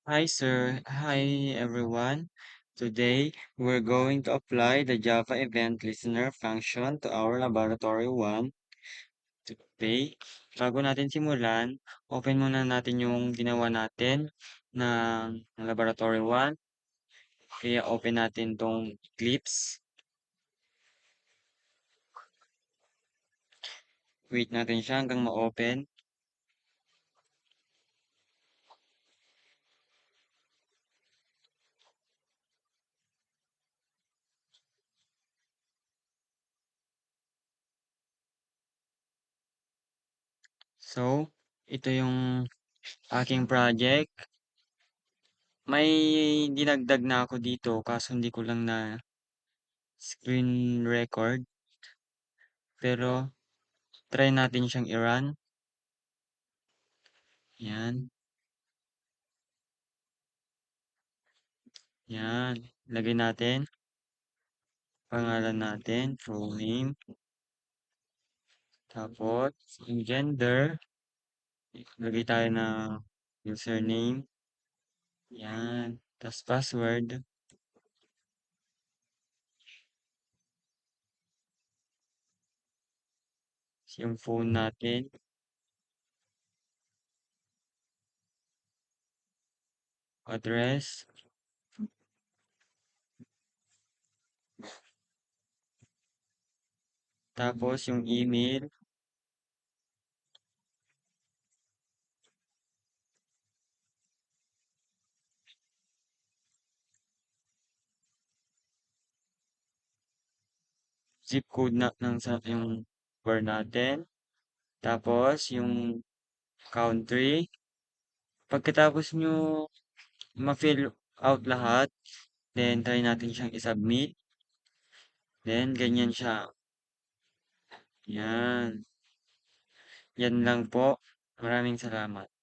Hi, sir. Hi, everyone. Today, we're going to apply the Java Event Listener function to our Laboratory 1 today. Bago natin simulan, open muna natin yung ginawa natin ng Laboratory 1. Kaya open natin tong Eclipse. Wait natin siya hanggang ma-open. So, ito yung aking project. May dinagdag na ako dito kaso hindi ko lang na screen record. Pero, try natin siyang i-run. Yan. Yan. Lagay natin. Pangalan natin. Full name. Tapos, yung gender. Lagay tayo ng username. Yan. Tapos, password. Yung phone natin. Address. Tapos, yung email. Zip code na ng sa yung bar natin. Tapos, yung country. Pagkatapos nyo ma-fill out lahat, then try natin siyang i-submit. Then, ganyan siya. Yan. Yan lang po. Maraming salamat.